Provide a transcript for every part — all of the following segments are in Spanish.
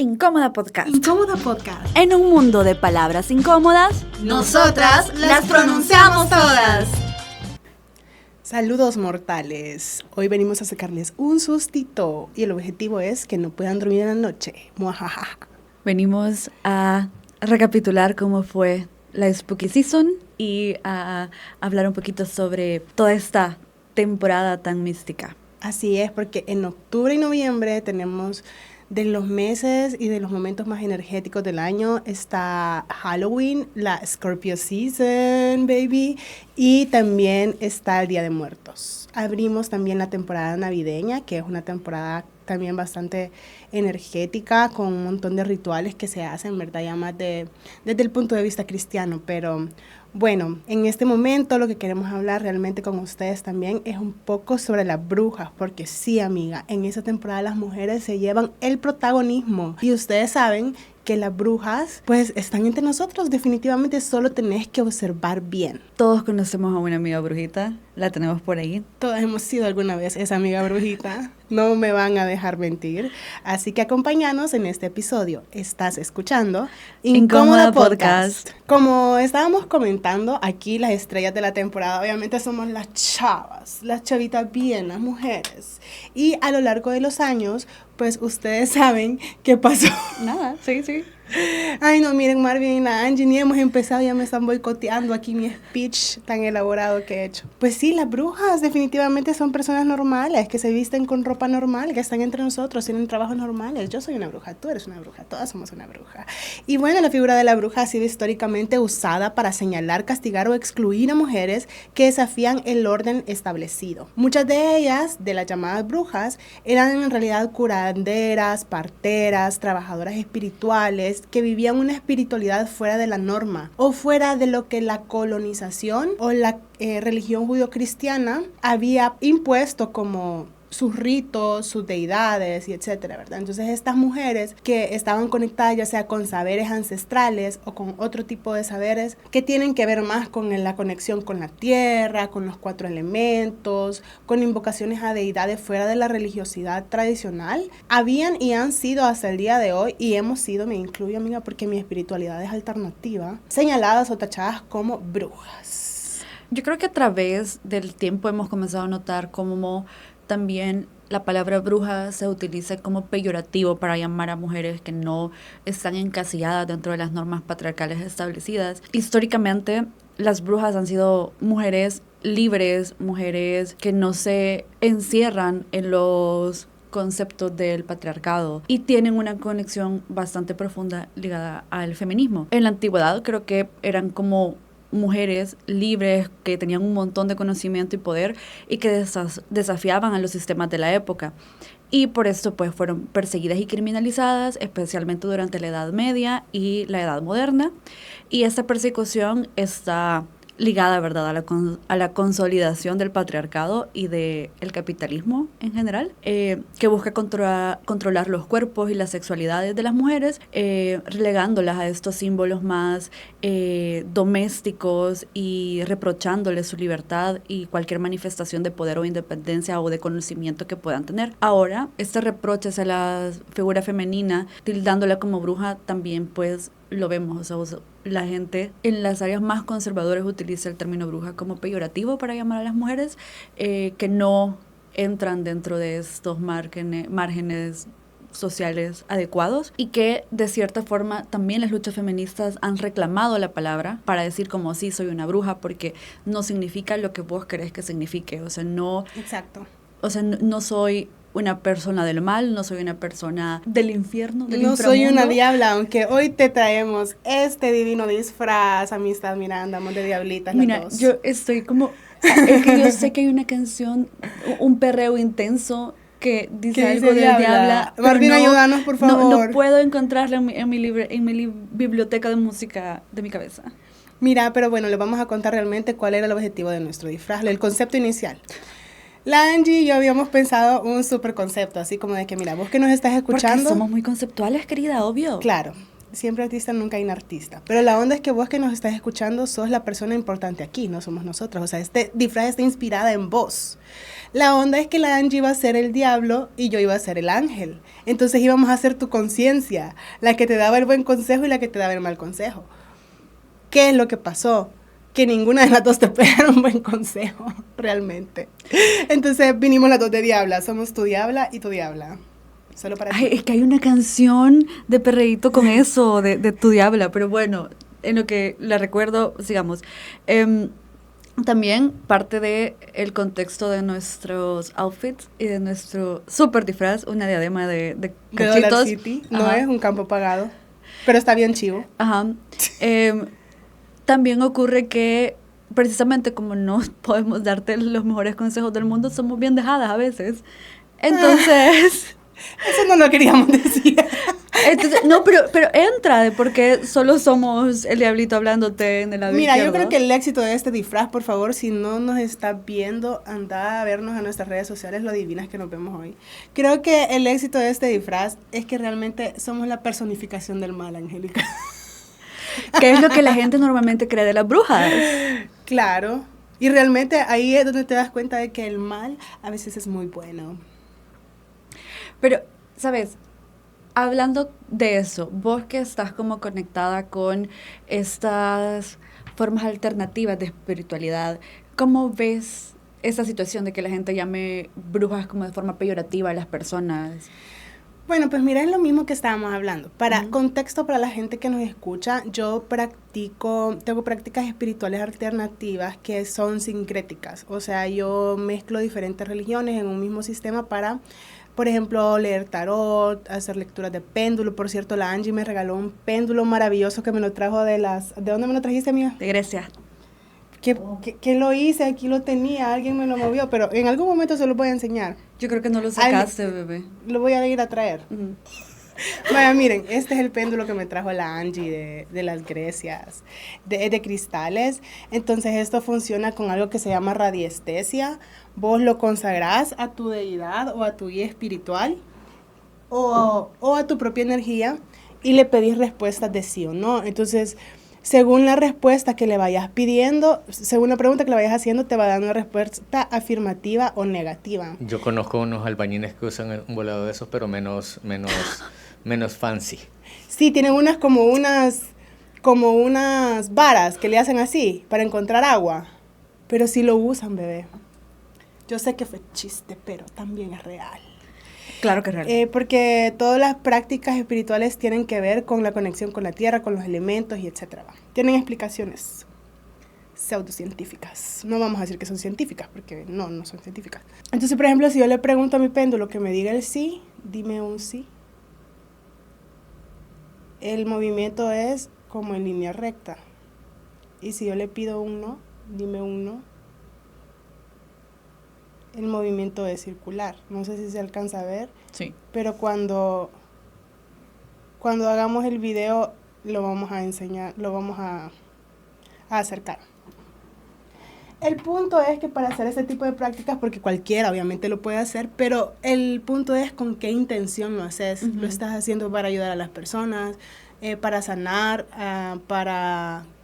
Incómoda Podcast. Incómoda Podcast. En un mundo de palabras incómodas, nosotras las pronunciamos todas. Saludos mortales. Hoy venimos a sacarles un sustito y el objetivo es que no puedan dormir en la noche. Muajaja. Venimos a recapitular cómo fue la Spooky Season y a hablar un poquito sobre toda esta temporada tan mística. Así es, porque en octubre y noviembre tenemos de los meses y de los momentos más energéticos del año. Está Halloween, la Scorpio Season, baby, y también está el Día de Muertos. Abrimos también la temporada navideña, que es una temporada también bastante energética, con un montón de rituales que se hacen, ¿verdad? Ya más desde el punto de vista cristiano, pero bueno, en este momento lo que queremos hablar realmente con ustedes también es un poco sobre las brujas, porque sí, amiga, en esa temporada las mujeres se llevan el protagonismo y ustedes saben que las brujas pues están entre nosotros, definitivamente solo tenés que observar bien. Todos conocemos a una amiga brujita, la tenemos por ahí. Todas hemos sido alguna vez esa amiga brujita, no me van a dejar mentir, así que acompáñanos en este episodio. Estás escuchando Incómoda Podcast. Como estábamos comentando, aquí las estrellas de la temporada obviamente somos las chavas, las chavitas bien, las mujeres, y a lo largo de los años pues ustedes saben qué pasó. Nada, sí. Ay, no, miren, Marvin y la Angie, ni hemos empezado, ya me están boicoteando aquí mi speech tan elaborado que he hecho. Pues sí, las brujas definitivamente son personas normales, que se visten con ropa normal, que están entre nosotros, tienen trabajos normales. Yo soy una bruja, tú eres una bruja, todas somos una bruja. Y bueno, la figura de la bruja ha sido históricamente usada para señalar, castigar o excluir a mujeres que desafían el orden establecido. Muchas de ellas, de las llamadas brujas, eran en realidad curanderas, parteras, trabajadoras espirituales, que vivían una espiritualidad fuera de la norma o fuera de lo que la colonización o la religión judio-cristiana había impuesto como sus ritos, sus deidades y etcétera, ¿verdad? Entonces estas mujeres que estaban conectadas ya sea con saberes ancestrales o con otro tipo de saberes que tienen que ver más con la conexión con la tierra, con los 4 elementos, con invocaciones a deidades fuera de la religiosidad tradicional, habían y han sido hasta el día de hoy, y hemos sido, me incluyo, amiga, porque mi espiritualidad es alternativa, señaladas o tachadas como brujas. Yo creo que a través del tiempo hemos comenzado a notar cómo también la palabra bruja se utiliza como peyorativo para llamar a mujeres que no están encasilladas dentro de las normas patriarcales establecidas. Históricamente, las brujas han sido mujeres libres, mujeres que no se encierran en los conceptos del patriarcado y tienen una conexión bastante profunda ligada al feminismo. En la antigüedad creo que eran como mujeres libres que tenían un montón de conocimiento y poder y que desafiaban a los sistemas de la época. Y por esto pues fueron perseguidas y criminalizadas, especialmente durante la Edad Media y la Edad Moderna. Y esta persecución está ligada, ¿verdad?, a la consolidación del patriarcado y del capitalismo en general, que busca controlar los cuerpos y las sexualidades de las mujeres, relegándolas a estos símbolos más domésticos y reprochándoles su libertad y cualquier manifestación de poder o independencia o de conocimiento que puedan tener. Ahora, este reproche hacia la figura femenina, tildándola como bruja, también pues lo vemos, o sea, la gente en las áreas más conservadoras utiliza el término bruja como peyorativo para llamar a las mujeres que no entran dentro de estos márgenes sociales adecuados, y que de cierta forma también las luchas feministas han reclamado la palabra para decir como sí, soy una bruja, porque no significa lo que vos querés que signifique, o sea, no. Exacto. O sea, no soy una persona del mal, no soy una persona del infierno, del no inframundo. Soy una diabla, aunque hoy te traemos este divino disfraz, amistad Miranda, andamos de diablitas. Mira, las dos. yo estoy como, es que yo sé que hay una canción, un perreo intenso que dice algo de diabla. Marvin, ayúdanos, por favor. No puedo encontrarla en mi biblioteca de música de mi cabeza. Mira, pero bueno, les vamos a contar realmente cuál era el objetivo de nuestro disfraz, el concepto inicial. La Angie y yo habíamos pensado un súper concepto, así como de que, mira, vos que nos estás escuchando. Porque somos muy conceptuales, querida, obvio. Claro. siempre artista, nunca inartista. Pero la onda es que vos que nos estás escuchando sos la persona importante aquí, no somos nosotros. O sea, este disfraz está inspirada en vos. La onda es que la Angie iba a ser el diablo y yo iba a ser el ángel. Entonces íbamos a ser tu conciencia, la que te daba el buen consejo y la que te daba el mal consejo. ¿Qué es lo que pasó? Que ninguna de las dos te puede dar un buen consejo, realmente. Entonces vinimos las dos de diabla. Somos tu diabla y tu diabla. Solo para Ay, ti. es que hay una canción de perreíto con eso, de tu diabla, pero bueno, en lo que la recuerdo, sigamos. También parte de el contexto de nuestros outfits y de nuestro super disfraz, una diadema de De Dollar cachitos. City. No Ajá. es un campo pagado, pero está bien chivo. Ajá. También ocurre que precisamente como no podemos darte los mejores consejos del mundo, somos bien dejadas a veces. Entonces... Eso no lo queríamos decir. Entonces, no, pero entra de porque solo somos el diablito hablándote en el lado Mira, izquierdo. yo creo que el éxito de este disfraz, por favor, si no nos estás viendo, anda a vernos a nuestras redes sociales, lo divinas que nos vemos hoy. Creo que el éxito de este disfraz es que realmente somos la personificación del mal, Angélica. ¿Qué es lo que la gente normalmente cree de las brujas? Claro. Y realmente ahí es donde te das cuenta de que el mal a veces es muy bueno. Pero, ¿sabes? Hablando de eso, vos que estás como conectada con estas formas alternativas de espiritualidad, ¿cómo ves esa situación de que la gente llame brujas como de forma peyorativa a las personas? Bueno, pues mira, es lo mismo que estábamos hablando. Para contexto para la gente que nos escucha, yo tengo prácticas espirituales alternativas que son sincréticas. O sea, yo mezclo diferentes religiones en un mismo sistema para, por ejemplo, leer tarot, hacer lecturas de péndulo. Por cierto, la Angie me regaló un péndulo maravilloso que me lo trajo ¿De dónde me lo trajiste, amiga? De Grecia. Que lo hice, aquí lo tenía, alguien me lo movió, pero en algún momento se lo voy a enseñar. Yo creo que no lo sacaste, bebé. Lo voy a ir a traer. Vaya, miren, este es el péndulo que me trajo la Angie de las Grecias, de cristales. Entonces esto funciona con algo que se llama radiestesia. Vos lo consagrás a tu deidad o a tu guía espiritual o a tu propia energía y le pedís respuestas de sí o no. Entonces, según la respuesta que le vayas pidiendo, según la pregunta que le vayas haciendo, te va dando una respuesta afirmativa o negativa. Yo conozco unos albañiles que usan un volado de esos, pero menos fancy. Sí, tienen como unas varas que le hacen así para encontrar agua. Pero sí lo usan, bebé. Yo sé que fue chiste, pero también es real. Claro que es real. Porque todas las prácticas espirituales tienen que ver con la conexión con la tierra, con los elementos y etcétera. Tienen explicaciones pseudocientíficas. No vamos a decir que son científicas, porque no son científicas. Entonces, por ejemplo, si yo le pregunto a mi péndulo que me diga el sí, dime un sí. El movimiento es como en línea recta. Y si yo le pido un no, dime un no. El movimiento es circular. No sé si se alcanza a ver. Sí. Pero cuando hagamos el video lo vamos a enseñar, lo vamos a acercar. El punto es que para hacer este tipo de prácticas, porque cualquiera obviamente lo puede hacer, pero el punto es con qué intención lo haces. Lo estás haciendo para ayudar a las personas, para sanar,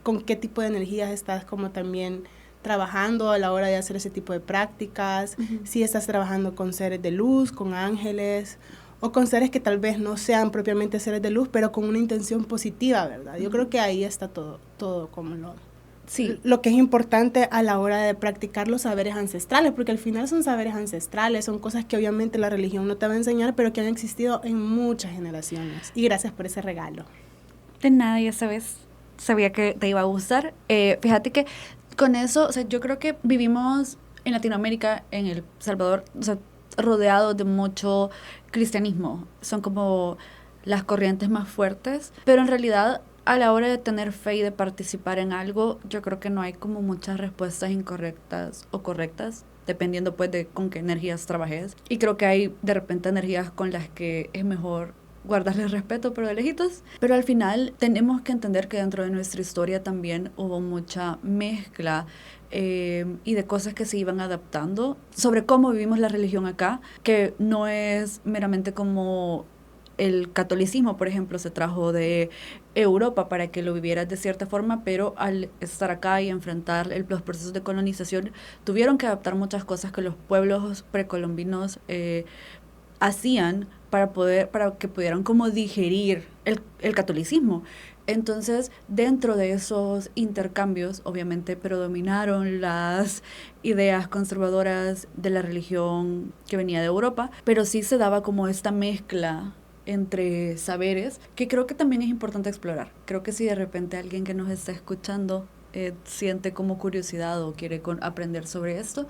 con qué tipo de energías estás como también trabajando a la hora de hacer ese tipo de prácticas. Si estás trabajando con seres de luz, con ángeles, o con seres que tal vez no sean propiamente seres de luz, pero con una intención positiva, ¿verdad? Yo creo que ahí está todo como lo que es importante a la hora de practicar los saberes ancestrales, porque al final son saberes ancestrales, son cosas que obviamente la religión no te va a enseñar, pero que han existido en muchas generaciones. Y gracias por ese regalo. De nada, ya sabes, sabía que te iba a gustar. Fíjate que con eso, o sea, yo creo que vivimos en Latinoamérica, en El Salvador, o sea, rodeados de mucho cristianismo. Son como las corrientes más fuertes, pero en realidad a la hora de tener fe y de participar en algo, yo creo que no hay como muchas respuestas incorrectas o correctas, dependiendo pues de con qué energías trabajes. Y creo que hay de repente energías con las que es mejor guardarles respeto, pero de lejitos. Pero al final tenemos que entender que dentro de nuestra historia también hubo mucha mezcla y de cosas que se iban adaptando sobre cómo vivimos la religión acá, que no es meramente como el catolicismo, por ejemplo, se trajo de Europa para que lo vivieras de cierta forma, pero al estar acá y enfrentar los procesos de colonización, tuvieron que adaptar muchas cosas que los pueblos precolombinos hacían para que pudieran como digerir el catolicismo. Entonces, dentro de esos intercambios, obviamente predominaron las ideas conservadoras de la religión que venía de Europa, pero sí se daba como esta mezcla entre saberes que creo que también es importante explorar. Creo que si de repente alguien que nos está escuchando siente como curiosidad o quiere aprender sobre esto,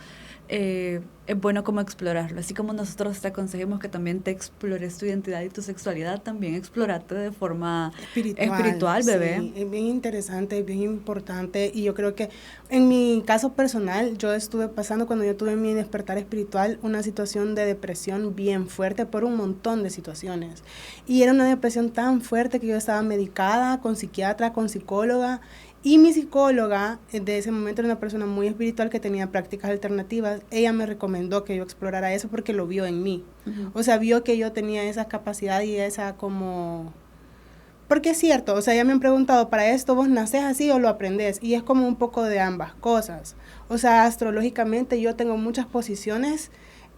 es bueno como explorarlo. Así como nosotros te aconsejamos que también te explores tu identidad y tu sexualidad, también explorarte de forma espiritual, bebé. Sí, es bien interesante, es bien importante, y yo creo que en mi caso personal, yo estuve pasando, cuando yo tuve mi despertar espiritual, una situación de depresión bien fuerte por un montón de situaciones, y era una depresión tan fuerte que yo estaba medicada con psiquiatra, con psicóloga. Y mi psicóloga de ese momento era una persona muy espiritual que tenía prácticas alternativas. Ella me recomendó que yo explorara eso porque lo vio en mí. Uh-huh. O sea, vio que yo tenía esa capacidad y esa como... Porque es cierto, o sea, ya me han preguntado, ¿para esto vos nacés así o lo aprendés? Y es como un poco de ambas cosas. O sea, astrológicamente yo tengo muchas posiciones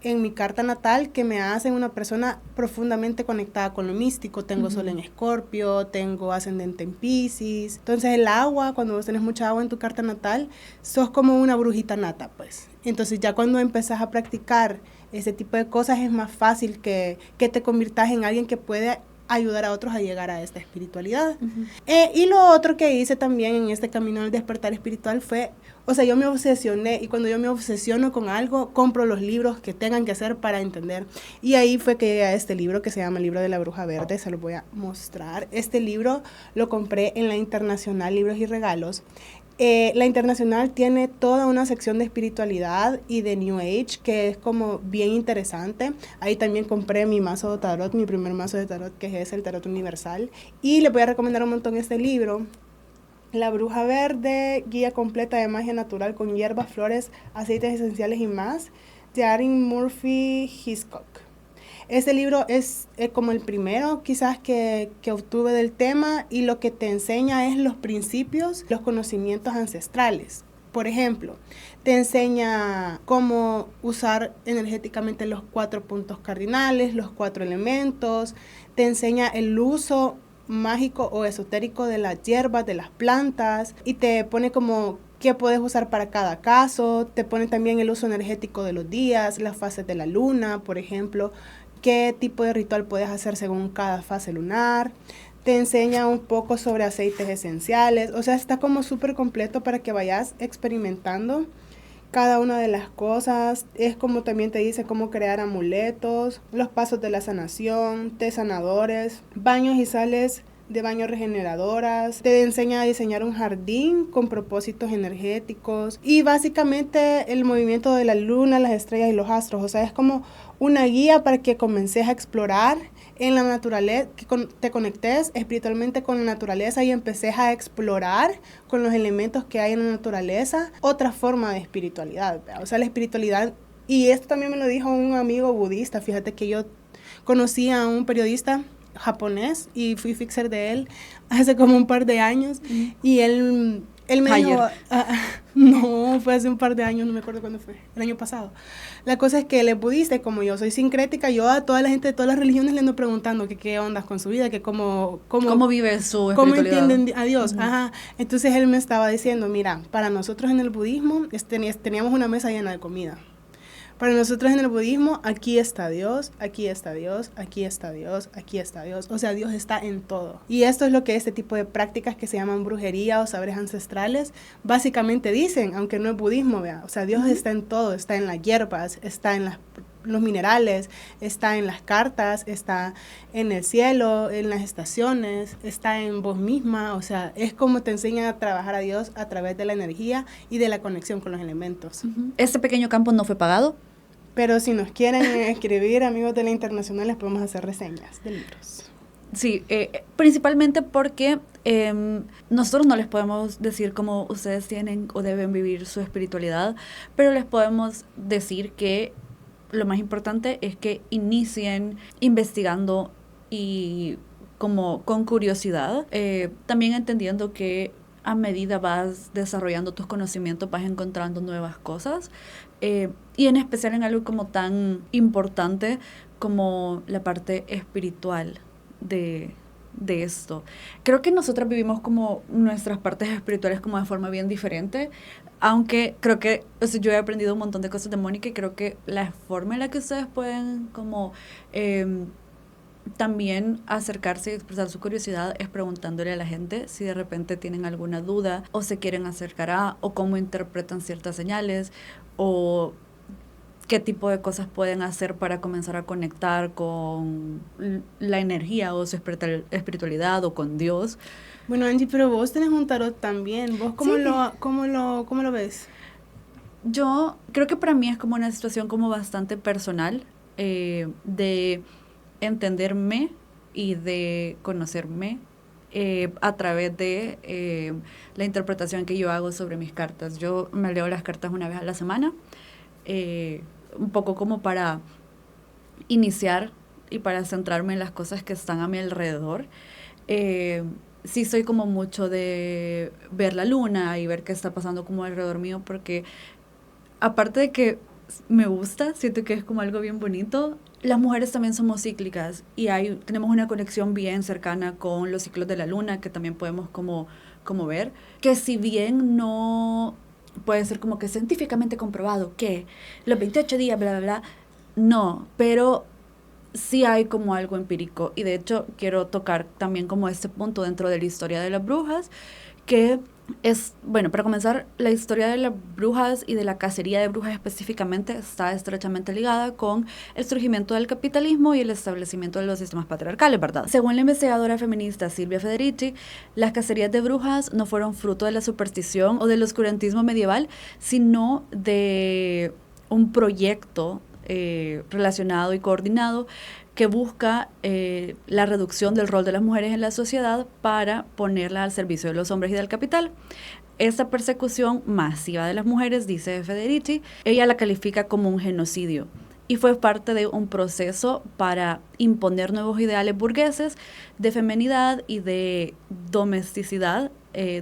en mi carta natal que me hacen una persona profundamente conectada con lo místico. Tengo sol en Escorpio, tengo ascendente en Piscis. Entonces el agua, cuando vos tenés mucha agua en tu carta natal, sos como una brujita nata, pues. Entonces ya cuando empezás a practicar ese tipo de cosas es más fácil que te conviertas en alguien que puede ayudar a otros a llegar a esta espiritualidad. Uh-huh. Y lo otro que hice también en este camino del despertar espiritual fue, o sea, yo me obsesioné, y cuando yo me obsesiono con algo, compro los libros que tengan que hacer para entender. Y ahí fue que llegué a este libro que se llama El libro de la bruja verde, se lo voy a mostrar. Este libro lo compré en la Internacional Libros y Regalos. La Internacional tiene toda una sección de espiritualidad y de New Age que es como bien interesante. Ahí también compré mi mazo de tarot, mi primer mazo de tarot, que es el Tarot Universal. Y les voy a recomendar un montón este libro. La bruja verde, guía completa de magia natural con hierbas, flores, aceites esenciales y más, de Erin Murphy Hitchcock. Este libro es como el primero quizás que obtuve del tema, y lo que te enseña es los principios, los conocimientos ancestrales. Por ejemplo, te enseña cómo usar energéticamente los 4 puntos cardinales, los 4 elementos, te enseña el uso mágico o esotérico de las hierbas, de las plantas, y te pone como qué puedes usar para cada caso. Te pone también el uso energético de los días, las fases de la luna, por ejemplo, qué tipo de ritual puedes hacer según cada fase lunar. Te enseña un poco sobre aceites esenciales. O sea, está como súper completo para que vayas experimentando cada una de las cosas. Es como también te dice cómo crear amuletos, los pasos de la sanación, té sanadores, baños y sales de baño regeneradoras. Te enseña a diseñar un jardín con propósitos energéticos, y básicamente el movimiento de la luna, las estrellas y los astros. O sea, es como una guía para que comences a explorar en la naturaleza, que te conectes espiritualmente con la naturaleza y empeces a explorar con los elementos que hay en la naturaleza otra forma de espiritualidad, ¿verdad? O sea, la espiritualidad, y esto también me lo dijo un amigo budista. Fíjate que yo conocí a un periodista japonés y fui fixer de él hace como un par de años, y él me dijo, no, fue hace un par de años, no me acuerdo cuándo fue, el año pasado. La cosa es que él es budista, y como yo soy sincrética, yo a toda la gente de todas las religiones le ando preguntando que qué ondas con su vida, que cómo vive su espiritualidad, cómo entienden a Dios. Uh-huh. Ajá. Entonces él me estaba diciendo, mira, para nosotros en el budismo teníamos una mesa llena de comida. Para nosotros en el budismo, aquí está Dios, aquí está Dios, aquí está Dios, aquí está Dios. O sea, Dios está en todo. Y esto es lo que este tipo de prácticas que se llaman brujería o saberes ancestrales básicamente dicen, aunque no es budismo, vea. O sea, Dios está en todo, está en las hierbas, está en los minerales, está en las cartas, está en el cielo, en las estaciones, está en vos misma. O sea, es como te enseñan a trabajar a Dios a través de la energía y de la conexión con los elementos. ¿Este pequeño campo no fue pagado? Pero si nos quieren escribir, amigos de la Internacional, les podemos hacer reseñas de libros. Sí, principalmente porque nosotros no les podemos decir cómo ustedes tienen o deben vivir su espiritualidad, pero les podemos decir que lo más importante es que inicien investigando y como con curiosidad, también entendiendo que a medida vas desarrollando tus conocimientos vas encontrando nuevas cosas, y en especial en algo como tan importante como la parte espiritual de esto. Creo que nosotras vivimos como nuestras partes espirituales como de forma bien diferente, aunque creo que, o sea, yo he aprendido un montón de cosas de Mónica y creo que la forma en la que ustedes pueden como también acercarse y expresar su curiosidad es preguntándole a la gente si de repente tienen alguna duda o se quieren acercar a, o cómo interpretan ciertas señales, o qué tipo de cosas pueden hacer para comenzar a conectar con la energía o su espiritualidad o con Dios. Bueno, Angie, pero vos tenés un tarot también. ¿Vos Sí. cómo lo ves? Yo creo que para mí es como una situación como bastante personal, de entenderme y de conocerme a través de la interpretación que yo hago sobre mis cartas. Yo me leo las cartas una vez a la semana, un poco como para iniciar y para centrarme en las cosas que están a mi alrededor. Sí soy como mucho de ver la luna y ver qué está pasando como alrededor mío, porque aparte de que me gusta, siento que es como algo bien bonito, las mujeres también somos cíclicas y tenemos una conexión bien cercana con los ciclos de la luna que también podemos como ver, que si bien no puede ser como que científicamente comprobado que los 28 días, bla, bla, bla, no, pero sí hay como algo empírico, y de hecho quiero tocar también como este punto dentro de la historia de las brujas, que es, bueno, para comenzar, la historia de las brujas y de la cacería de brujas específicamente está estrechamente ligada con el surgimiento del capitalismo y el establecimiento de los sistemas patriarcales, ¿verdad? Según la investigadora feminista Silvia Federici, las cacerías de brujas no fueron fruto de la superstición o del oscurantismo medieval, sino de un proyecto relacionado y coordinado que busca la reducción del rol de las mujeres en la sociedad para ponerla al servicio de los hombres y del capital. Esta persecución masiva de las mujeres, dice Federici, ella la califica como un genocidio y fue parte de un proceso para imponer nuevos ideales burgueses de feminidad y de domesticidad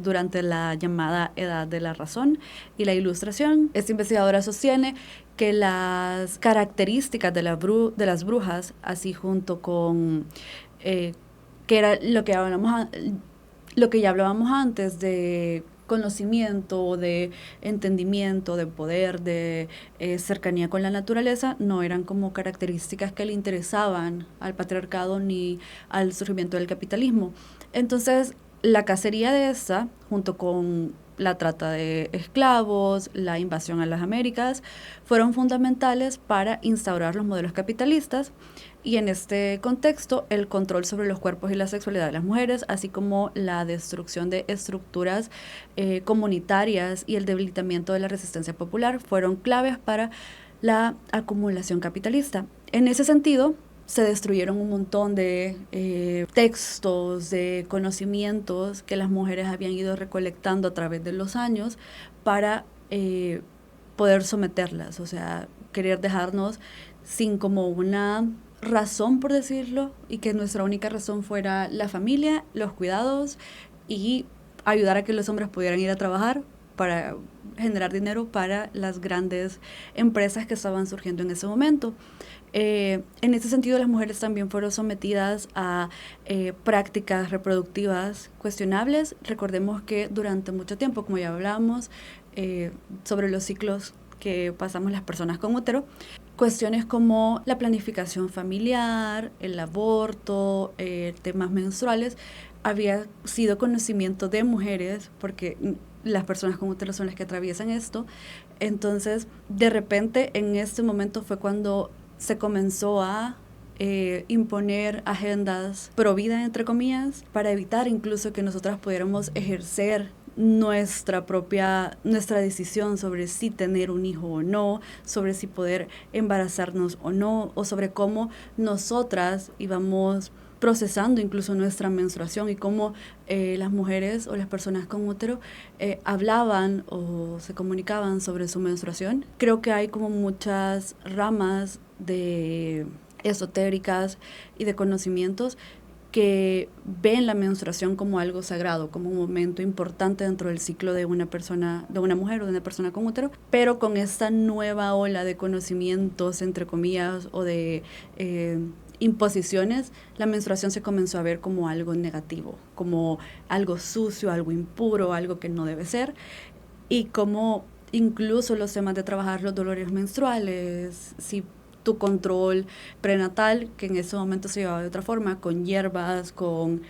durante la llamada Edad de la Razón y la Ilustración. Esta investigadora sostiene que las características de las brujas, así junto con que era lo que ya hablábamos antes de conocimiento, de entendimiento, de poder, de cercanía con la naturaleza, no eran como características que le interesaban al patriarcado ni al surgimiento del capitalismo. Entonces, la cacería de esa, junto con la trata de esclavos, la invasión a las Américas, fueron fundamentales para instaurar los modelos capitalistas, y en este contexto el control sobre los cuerpos y la sexualidad de las mujeres, así como la destrucción de estructuras comunitarias y el debilitamiento de la resistencia popular fueron claves para la acumulación capitalista. En ese sentido, se destruyeron un montón de textos, de conocimientos que las mujeres habían ido recolectando a través de los años para poder someterlas, o sea, querer dejarnos sin como una razón, por decirlo, y que nuestra única razón fuera la familia, los cuidados y ayudar a que los hombres pudieran ir a trabajar para generar dinero para las grandes empresas que estaban surgiendo en ese momento. En ese sentido, las mujeres también fueron sometidas a prácticas reproductivas cuestionables. Recordemos que durante mucho tiempo, como ya hablábamos, sobre los ciclos que pasamos las personas con útero, cuestiones como la planificación familiar, el aborto, temas menstruales, había sido conocimiento de mujeres, porque las personas con útero son las que atraviesan esto. Entonces, de repente, en este momento fue cuando se comenzó a imponer agendas pro vida, entre comillas, para evitar incluso que nosotras pudiéramos ejercer nuestra decisión sobre si tener un hijo o no, sobre si poder embarazarnos o no, o sobre cómo nosotras íbamos procesando incluso nuestra menstruación y cómo las mujeres o las personas con útero hablaban o se comunicaban sobre su menstruación. Creo que hay como muchas ramas de esotéricas y de conocimientos que ven la menstruación como algo sagrado, como un momento importante dentro del ciclo de una persona, de una mujer o de una persona con útero, pero con esta nueva ola de conocimientos, entre comillas, o de imposiciones, la menstruación se comenzó a ver como algo negativo, como algo sucio, algo impuro, algo que no debe ser, y como incluso los temas de trabajar los dolores menstruales, si tu control prenatal, que en ese momento se llevaba de otra forma, con hierbas, con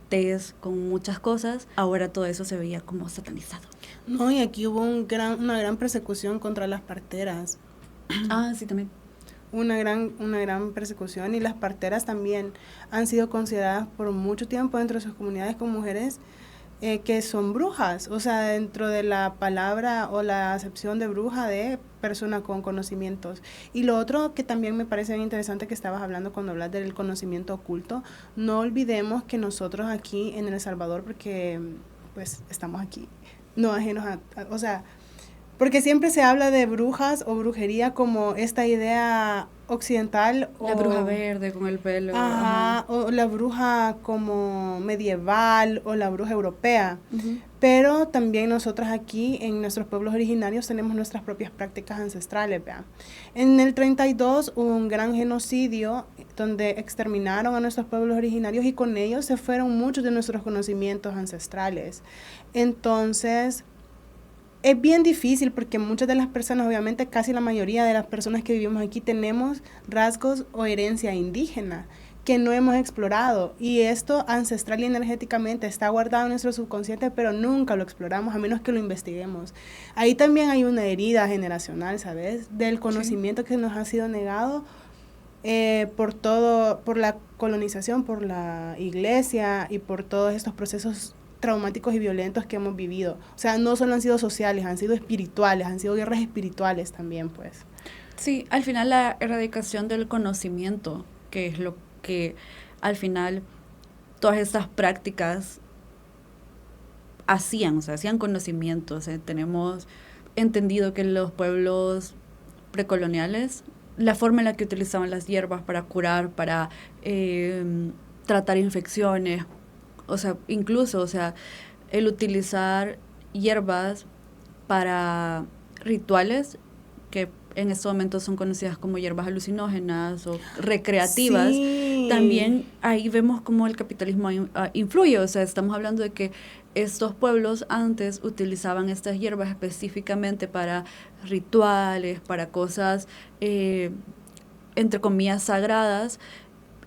tés, con muchas cosas, ahora todo eso se veía como satanizado. No, y aquí hubo una gran persecución contra las parteras. Ah, sí, también. Una gran persecución, y las parteras también han sido consideradas por mucho tiempo dentro de sus comunidades con mujeres que son brujas, o sea, dentro de la palabra o la acepción de bruja de persona con conocimientos. Y lo otro que también me parece bien interesante que estabas hablando cuando hablas del conocimiento oculto, no olvidemos que nosotros aquí en El Salvador, porque pues estamos aquí, no ajenos o sea, porque siempre se habla de brujas o brujería como esta idea occidental. La bruja verde con el pelo. Ajá, o la bruja como medieval o la bruja europea. Pero también nosotros aquí en nuestros pueblos originarios tenemos nuestras propias prácticas ancestrales, ¿vea? En el 32 hubo un gran genocidio donde exterminaron a nuestros pueblos originarios y con ellos se fueron muchos de nuestros conocimientos ancestrales. Entonces es bien difícil porque muchas de las personas, obviamente casi la mayoría de las personas que vivimos aquí tenemos rasgos o herencia indígena que no hemos explorado, y esto ancestral y energéticamente está guardado en nuestro subconsciente, pero nunca lo exploramos a menos que lo investiguemos. Ahí también hay una herida generacional, ¿sabes? Del conocimiento que nos ha sido negado por la colonización, por la iglesia y por todos estos procesos traumáticos y violentos que hemos vivido. O sea, no solo han sido sociales, han sido espirituales, han sido guerras espirituales también, pues. Sí, al final la erradicación del conocimiento, que es lo que al final todas estas prácticas hacían, o sea, hacían conocimiento. O sea, tenemos entendido que los pueblos precoloniales, la forma en la que utilizaban las hierbas para curar, para tratar infecciones, o sea, incluso, o sea, el utilizar hierbas para rituales que en estos momentos son conocidas como hierbas alucinógenas o recreativas, sí. También ahí vemos cómo el capitalismo influye. O sea, estamos hablando de que estos pueblos antes utilizaban estas hierbas específicamente para rituales, para cosas, entre comillas, sagradas,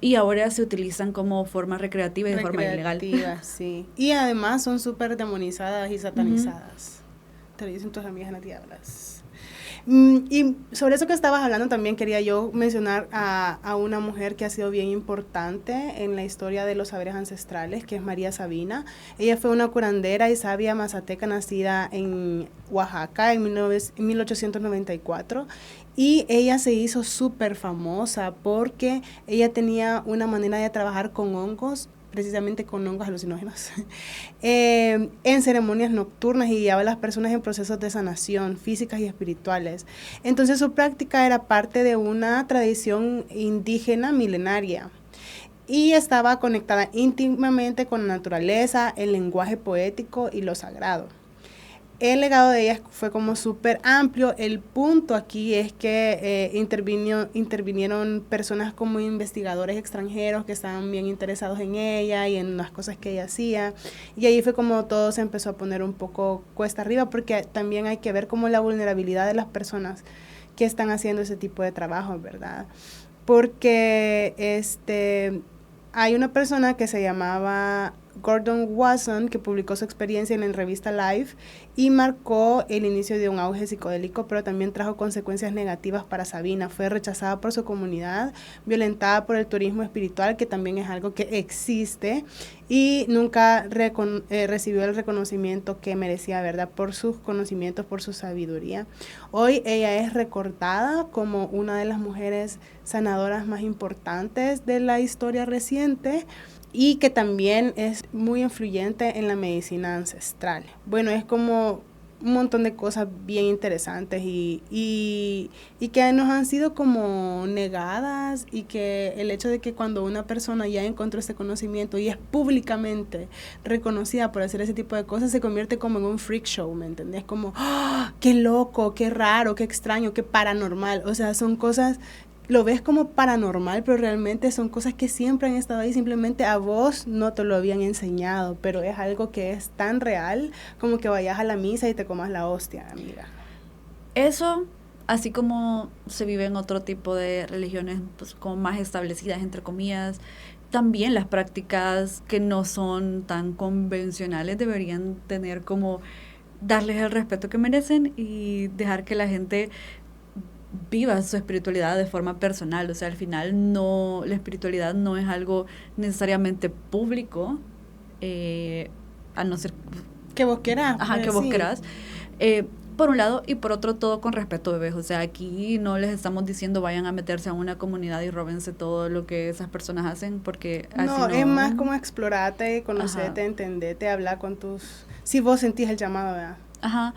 y ahora se utilizan como forma recreativa y de forma ilegal. Sí. Y además son súper demonizadas y satanizadas. Te lo dicen tus amigas en las diablas. Y sobre eso que estabas hablando también quería yo mencionar a una mujer que ha sido bien importante en la historia de los saberes ancestrales, que es María Sabina. Ella fue una curandera y sabia mazateca nacida en Oaxaca en 1894. Y ella se hizo súper famosa porque ella tenía una manera de trabajar con hongos, precisamente con hongos alucinógenos, en ceremonias nocturnas, y guiaba a las personas en procesos de sanación físicas y espirituales. Entonces su práctica era parte de una tradición indígena milenaria y estaba conectada íntimamente con la naturaleza, el lenguaje poético y lo sagrado. El legado de ella fue como súper amplio. El punto aquí es que intervinieron personas como investigadores extranjeros que estaban bien interesados en ella y en las cosas que ella hacía. Y ahí fue como todo se empezó a poner un poco cuesta arriba, porque también hay que ver como la vulnerabilidad de las personas que están haciendo ese tipo de trabajo, ¿verdad? Porque hay una persona que se llamaba Gordon Wasson, que publicó su experiencia en la revista Life y marcó el inicio de un auge psicodélico, pero también trajo consecuencias negativas para Sabina. Fue rechazada por su comunidad, violentada por el turismo espiritual, que también es algo que existe, y nunca recibió el reconocimiento que merecía, ¿verdad? Por sus conocimientos, por su sabiduría. Hoy ella es recordada como una de las mujeres sanadoras más importantes de la historia reciente, y que también es muy influyente en la medicina ancestral. Bueno, es como un montón de cosas bien interesantes y que nos han sido como negadas, y que el hecho de que cuando una persona ya encontró ese conocimiento y es públicamente reconocida por hacer ese tipo de cosas, se convierte como en un freak show, ¿me entendés? Como, ¡oh, qué loco, qué raro, qué extraño, qué paranormal! O sea, son cosas, lo ves como paranormal, pero realmente son cosas que siempre han estado ahí, simplemente a vos no te lo habían enseñado, pero es algo que es tan real como que vayas a la misa y te comas la hostia, amiga. Eso, así como se vive en otro tipo de religiones, pues como más establecidas, entre comillas, también las prácticas que no son tan convencionales deberían tener como darles el respeto que merecen y dejar que la gente viva su espiritualidad de forma personal. O sea, al final no, la espiritualidad no es algo necesariamente público, a no ser que vos querás. Ajá, que vos querás. Por un lado, y por otro, todo con respeto, bebés. O sea, aquí no les estamos diciendo vayan a meterse a una comunidad y róbense todo lo que esas personas hacen, porque así no, es más como explorarte, conocerte, ajá, entenderte, hablar con tus... Si vos sentís el llamado, ¿verdad? Ajá.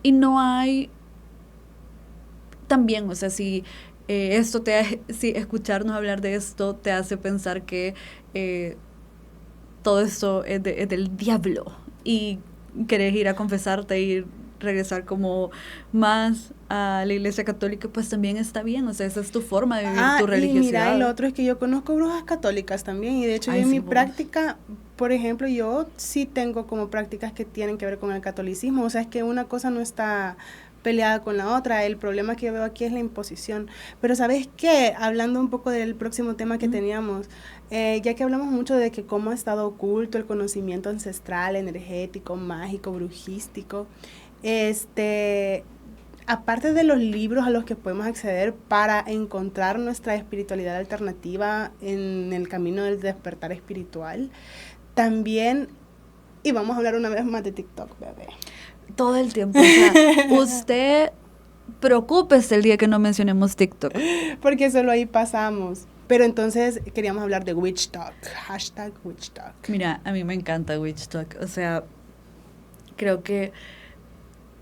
Y no hay... También, o sea, si si escucharnos hablar de esto te hace pensar que todo esto es del diablo y querés ir a confesarte y regresar como más a la iglesia católica, pues también está bien, o sea, esa es tu forma de vivir tu religiosidad. Y mira, y lo otro es que yo conozco brujas católicas también, y de hecho yo en mi práctica, por ejemplo, yo sí tengo como prácticas que tienen que ver con el catolicismo, o sea, es que una cosa no está peleada con la otra, el problema que yo veo aquí es la imposición. Pero ¿sabes qué? Hablando un poco del próximo tema que teníamos, ya que hablamos mucho de que cómo ha estado oculto el conocimiento ancestral, energético, mágico, brujístico, aparte de los libros a los que podemos acceder para encontrar nuestra espiritualidad alternativa en el camino del despertar espiritual, también, y vamos a hablar una vez más de TikTok, bebé. Todo el tiempo, o sea, usted preocúpese el día que no mencionemos TikTok. Porque solo ahí pasamos. Pero entonces queríamos hablar de Witch Talk, hashtag Witch Talk. Mira, a mí me encanta Witch Talk, o sea, creo que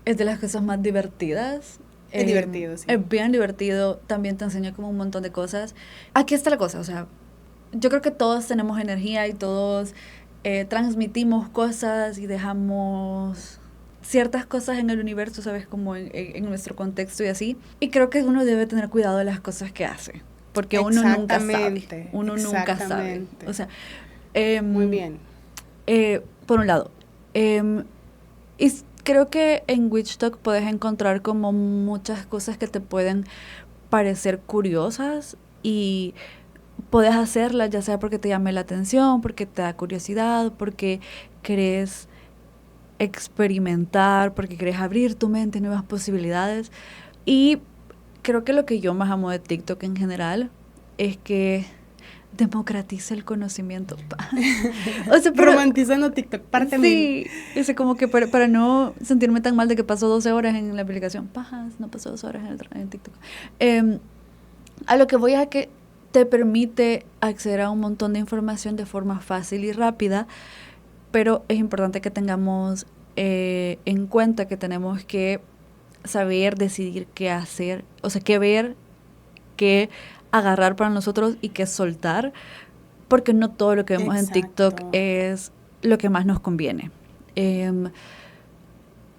es de las cosas más divertidas. Es divertido, sí. Es bien divertido, también te enseña como un montón de cosas. Aquí está la cosa, o sea, yo creo que todos tenemos energía y todos transmitimos cosas y dejamos ciertas cosas en el universo, ¿sabes? Como en nuestro contexto y así. Y creo que uno debe tener cuidado de las cosas que hace. Porque uno nunca sabe. Uno nunca sabe. O sea, muy bien. Por un lado. Y creo que en Witch Talk puedes encontrar como muchas cosas que te pueden parecer curiosas y puedes hacerlas, ya sea porque te llame la atención, porque te da curiosidad, porque querés experimentar, porque querés abrir tu mente a nuevas posibilidades. Y creo que lo que yo más amo de TikTok en general es que democratiza el conocimiento. O sea, romantizando TikTok, parte sí, es como que para no sentirme tan mal de que paso 12 horas en la aplicación. Pajas, no paso 12 horas en TikTok. A lo que voy es a que te permite acceder a un montón de información de forma fácil y rápida, pero es importante que tengamos en cuenta que tenemos que saber decidir qué hacer, o sea, qué ver, qué agarrar para nosotros y qué soltar, porque no todo lo que vemos en TikTok es lo que más nos conviene.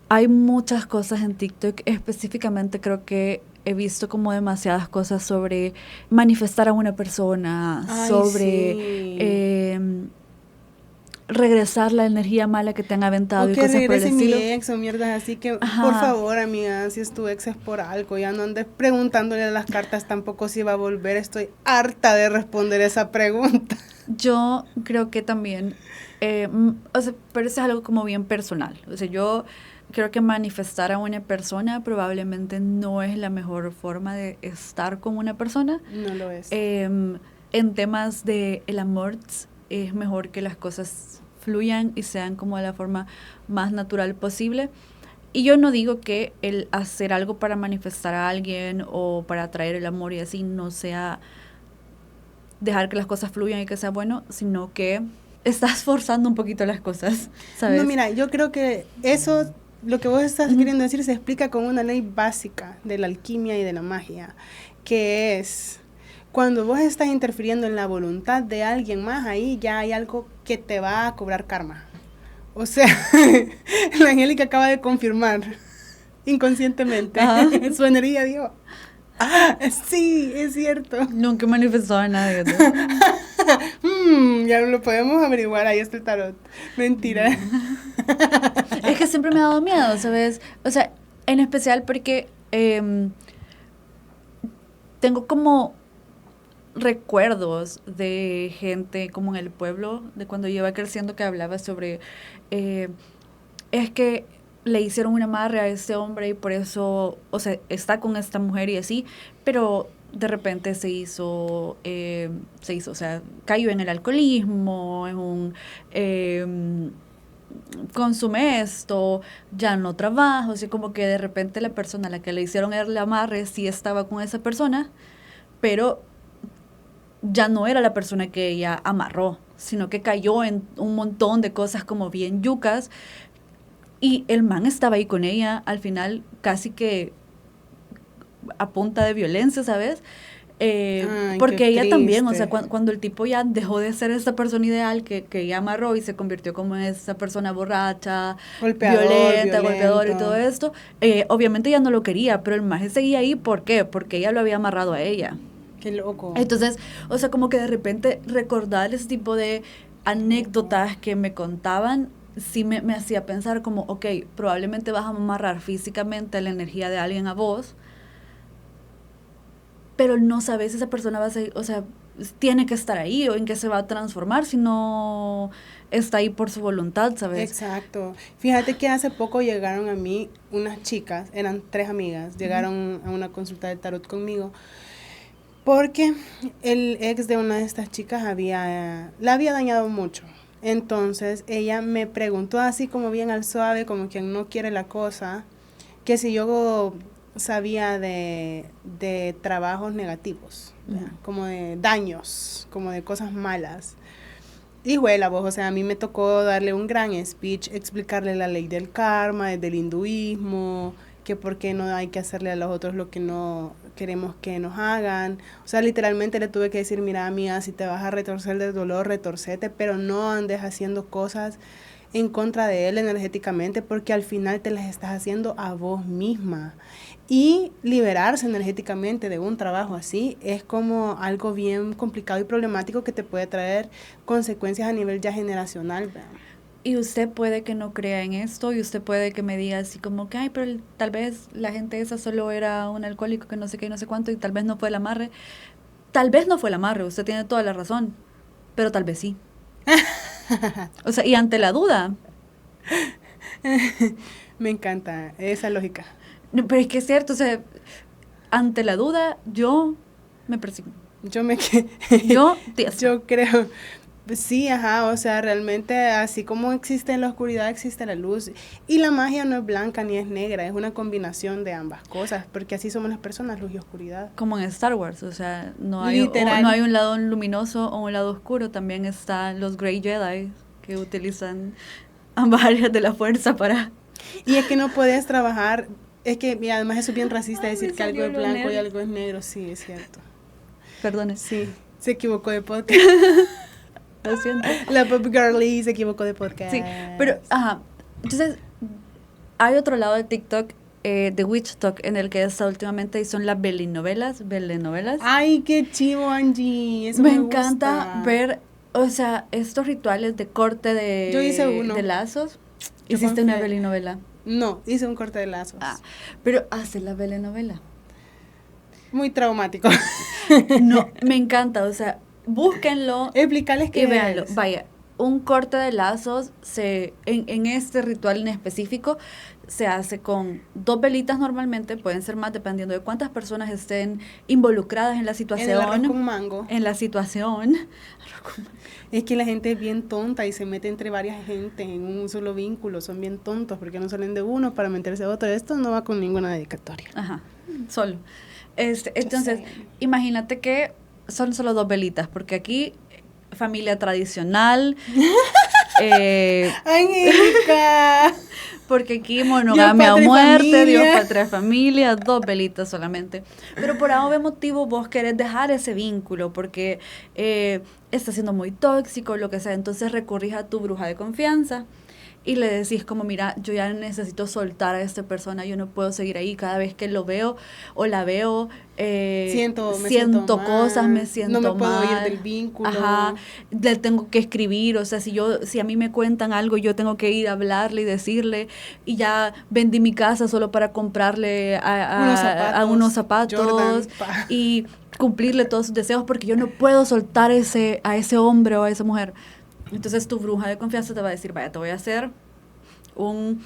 Hay muchas cosas en TikTok, específicamente creo que he visto como demasiadas cosas sobre manifestar a una persona, sobre regresar la energía mala que te han aventado y cosas por el estilo. Mi ex o mierdas así que, ajá, por favor, amiga, si es tu ex es por algo, ya no andes preguntándole a las cartas tampoco si va a volver, estoy harta de responder esa pregunta. Yo creo que también, o sea, pero eso es algo como bien personal, o sea, yo creo que manifestar a una persona probablemente no es la mejor forma de estar con una persona. No lo es. En temas de el amor, es mejor que las cosas fluyan y sean como de la forma más natural posible. Y yo no digo que el hacer algo para manifestar a alguien o para atraer el amor y así no sea dejar que las cosas fluyan y que sea bueno, sino que estás forzando un poquito las cosas, ¿sabes? No, mira, yo creo que eso lo que vos estás queriendo decir se explica con una ley básica de la alquimia y de la magia, que es cuando vos estás interfiriendo en la voluntad de alguien más, ahí ya hay algo que te va a cobrar karma. O sea, la Angélica acaba de confirmar inconscientemente su energía, dijo, sí, es cierto. Nunca he manifestado a nadie, ¿no? Ya lo podemos averiguar, ahí está el tarot. Mentira. Es que siempre me ha dado miedo, ¿sabes? O sea, en especial porque tengo como recuerdos de gente como en el pueblo, de cuando yo iba creciendo, que hablaba sobre, es que le hicieron un amarre a este hombre y por eso, o sea, está con esta mujer y así, pero de repente se hizo, o sea, cayó en el alcoholismo, en un... consume esto, ya no trabaja, o sea, como que de repente la persona a la que le hicieron el amarre sí estaba con esa persona, pero ya no era la persona que ella amarró, sino que cayó en un montón de cosas como bien yucas, y el man estaba ahí con ella, al final casi que a punta de violencia, ¿sabes? Porque ella también, o sea, cuando el tipo ya dejó de ser esa persona ideal que ella amarró y se convirtió como en esa persona borracha, violenta, golpeadora y todo esto, obviamente ella no lo quería, pero el maje seguía ahí, ¿por qué? Porque ella lo había amarrado a ella. Qué loco. Entonces, o sea, como que de repente recordar ese tipo de anécdotas que me contaban, sí me hacía pensar como, ok, probablemente vas a amarrar físicamente la energía de alguien a vos, pero no sabes si esa persona va a seguir, o sea, tiene que estar ahí o en qué se va a transformar si no está ahí por su voluntad, ¿sabes? Exacto. Fíjate que hace poco llegaron a mí unas chicas, eran 3 amigas, llegaron a una consulta de tarot conmigo, porque el ex de una de estas chicas la había dañado mucho. Entonces ella me preguntó así como bien al suave, como quien no quiere la cosa, que si yo sabía de trabajos negativos, como de daños, como de cosas malas. Y la voz, o sea, a mí me tocó darle un gran speech, explicarle la ley del karma, desde el hinduismo, que por qué no hay que hacerle a los otros lo que no queremos que nos hagan. O sea, literalmente le tuve que decir, mira, amiga, si te vas a retorcer del dolor, retorcete, pero no andes haciendo cosas en contra de él energéticamente, porque al final te las estás haciendo a vos misma. Y liberarse energéticamente de un trabajo así es como algo bien complicado y problemático que te puede traer consecuencias a nivel ya generacional, ¿verdad? Y usted puede que no crea en esto, y usted puede que me diga así como que, ay, pero tal vez la gente esa solo era un alcohólico que no sé qué y no sé cuánto, y tal vez no fue el amarre. Tal vez no fue el amarre, usted tiene toda la razón, pero tal vez sí. O sea, y ante la duda. Me encanta esa lógica. No, pero es que es cierto, o sea, ante la duda, yo me persigo. Yo creo, sí, o sea, realmente así como existe la oscuridad, existe la luz. Y la magia no es blanca ni es negra, es una combinación de ambas cosas, porque así somos las personas, luz y oscuridad. Como en Star Wars, o sea, no hay un lado luminoso o un lado oscuro, también están los Grey Jedi, que utilizan ambas áreas de la fuerza para... Y es que no puedes trabajar, es que y además eso es bien racista decir que algo es blanco y algo es negro, sí, es cierto. Perdone. Sí, se equivocó de podcast. Lo siento. La Pop Girlie se equivocó de podcast. Sí, pero, entonces, hay otro lado de TikTok, de Witch Talk, en el que está últimamente y son las belenovelas. Ay, qué chivo, Angie, eso me encanta gusta. Ver, o sea, estos rituales de corte de... Yo hice uno. De lazos. ¿Hiciste una belenovela? No, hice un corte de lazos. Pero hace la belenovela. Muy traumático. No, me encanta, o sea, búsquenlo. Explicarles qué y véanlo. Vaya, un corte de lazos en este ritual en específico se hace con 2 velitas normalmente, pueden ser más dependiendo de cuántas personas estén involucradas en la situación. En el arroz con mango. En la situación. Es que la gente es bien tonta y se mete entre varias gente en un solo vínculo, son bien tontos porque no salen de uno para meterse a otro. Esto no va con ninguna dedicatoria. Solo. Entonces, imagínate que son solo 2 velitas, porque aquí, familia tradicional. ¡Angélica! porque aquí monogamia o Dios, patria, muerte, Dios, familia. patria, familia, 2 velitas solamente. Pero por algún motivo vos querés dejar ese vínculo porque está siendo muy tóxico, lo que sea. Entonces recurrís a tu bruja de confianza y le decís como, mira, yo ya necesito soltar a esta persona, yo no puedo seguir ahí. Cada vez que lo veo o la veo, Me siento siento cosas, me mal, siento no me puedo ir mal. del vínculo. Ajá, le tengo que escribir, o sea, si a mí me cuentan algo, yo tengo que ir a hablarle y decirle, y ya vendí mi casa solo para comprarle a unos zapatos Jordan, pa. y cumplirle todos sus deseos porque yo no puedo soltar a ese hombre o a esa mujer. Entonces tu bruja de confianza te va a decir, vaya, te voy a hacer un